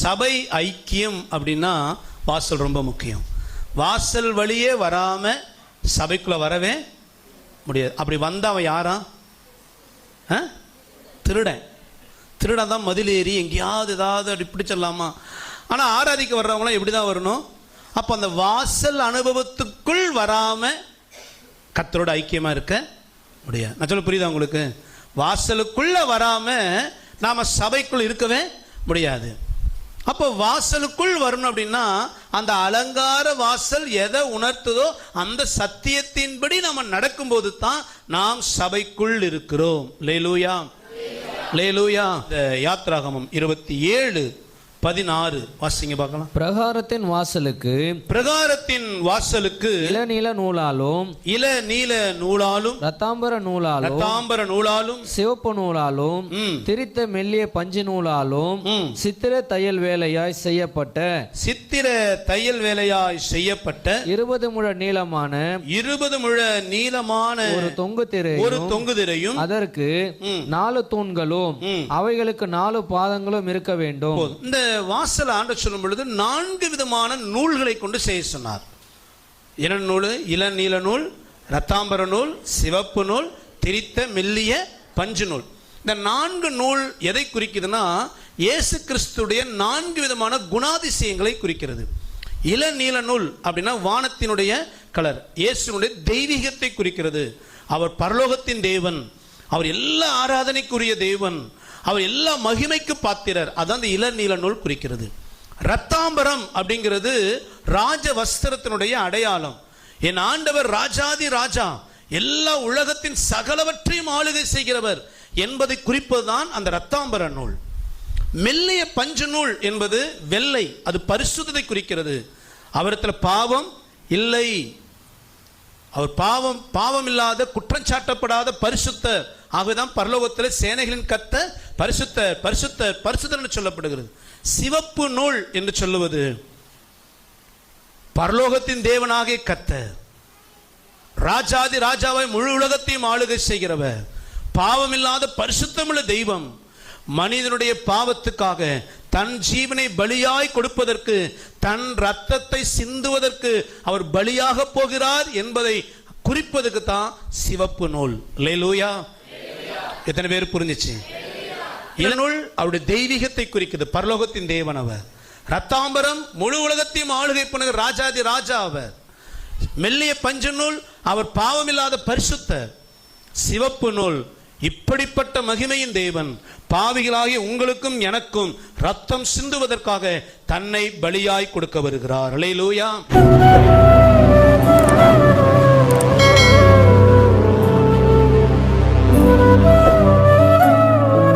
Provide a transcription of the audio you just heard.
சபை ஐக்கியம் அப்படின்னா வாசல் ரொம்ப முக்கியம். வாசல் வழியே வராம சபைக்குள்ள வரவே முடியாது. அப்படி வந்த அவன் யாரா? திருடன். திருடன் தான் மதில் ஏறி எங்கேயாவது ஏதாவது அப்படி பிடிச்சிடலாமா? ஆனால் ஆராதிக்க வர்றவங்களாம் எப்படி தான் வரணும்? அப்போ அந்த வாசல் அனுபவத்துக்குள் வராம கர்த்தரோட ஐக்கியமா இருக்க முடியாது. நான் சொல்ல புரியுதா உங்களுக்கு? வாசலுக்குள்ள வராம நாம சபைக்குள் இருக்கவே முடியாது. அப்போ வாசலுக்குள் வரணும் அப்படின்னா அந்த அலங்கார வாசல் எதை உணர்த்துதோ அந்த சத்தியத்தின்படி நம்ம நடக்கும்போது தான் நாம் சபைக்குள் இருக்கிறோம். லேலூயா, லேலூயா. இந்த யாத்ராகமம் 27:16 வாசிங்க பார்க்கலாம். பிரகாரத்தின் வாசலுக்கு இளநீல நூலாலும் ரத்தாம்பர நூலாலும் சிவப்பு நூலாலும் திரித்த மெல்லிய பஞ்சு நூலாலும் சித்திர தையல் வேலையாய் செய்யப்பட்ட 20 முழ நீளமான ஒரு தொங்கு திரையும் அதற்கு 4 தூண்களும் அவைகளுக்கு 4 பாதங்களும் இருக்க வேண்டும். இந்த வாசல் ஆண்டவர் சொல்லும் பொழுது 4 விதமான நூல்களை கொண்டு செய்ய சொன்னார். இளநூல், இளநீல நூல், ரத்தாம்பர நூல், சிவப்பு நூல், திரித்த மெல்லிய பஞ்சு நூல். இந்த 4 நூல் எதை குறிக்குதுன்னா இயேசு கிறிஸ்துடைய 4 விதமான குணாதிசயங்களை குறிக்கிறது. இளநீல நூல் அப்படின்னா வானத்தினுடைய கலர், இயேசுனுடைய தெய்வீகத்தை குறிக்கிறது. அவர் பரலோகத்தின் தேவன், அவர் எல்லா ஆராதனைக்குரிய தேவன், அவர் எல்லா மகிமைக்கு பாத்திரர். அதான் அந்த இளநீல நூல் குறிக்கிறது. ரத்தாம்பரம் அப்படிங்கிறது ராஜ வஸ்திரத்தினுடைய அடையாளம். என் ஆண்டவர் ராஜாதி ராஜா, எல்லா உலகத்தின் சகலவற்றையும் ஆளுகை செய்கிறவர் என்பதை குறிப்பதுதான் அந்த ரத்தாம்பர நூல். மெல்லிய பஞ்சு நூல் என்பது வெள்ளை, அது பரிசுத்தத்தை குறிக்கிறது. அவரிடத்தில் பாவம் இல்லை, அவர் பாவம் இல்லாத குற்றஞ்சாட்டப்படாத பரிசுத்தர். ஆகவேதான் பரலோகத்தில் சேனைகளின் கர்த்தர் பரிசுத்தர் பரிசுத்தர் பரிசுத்தர் என்று சொல்லப்படுகிறது. சிவப்பு நூல் என்று சொல்லுவது பரலோகத்தின் தேவனாகிய கர்த்தர், ராஜாதி ராஜாவை முழு உலகத்தையும் ஆளுகை செய்கிறவர், பாவமில்லாத பரிசுத்தமுள்ள தெய்வம். மனிதனுடைய பாவத்துக்காக தன் ஜீவனை பலியாய் கொடுப்பதற்கு, தன் ரத்தத்தை சிந்துவதற்கு அவர் பலியாக போகிறார் என்பதை குறிப்பதற்கு தான் சிவப்பு நூல். அல்லேலூயா. எத்தனை பேர் புரிஞ்சிச்சு? இளநூல் அவருடைய தெய்வீகத்தை குறிக்கிறது, பரலோகத்தின் தேவன் அவர். ரத்தாம்பரம் முழு உலகத்தையும் ஆளுகை பண்ணுகிற ராஜாதி ராஜா அவர். மெல்லிய பஞ்சு நூல் அவர் பாவமில்லாத பரிசுத்தர். சிவப்பு நூல் இப்படிப்பட்ட மகிமையின் தேவன் பாவிகளாகிய உங்களுக்கும் எனக்கும் ரத்தம் சிந்துவதற்காக தன்னை பலியாய் கொடுக்க வருகிறார். அல்லேலூயா.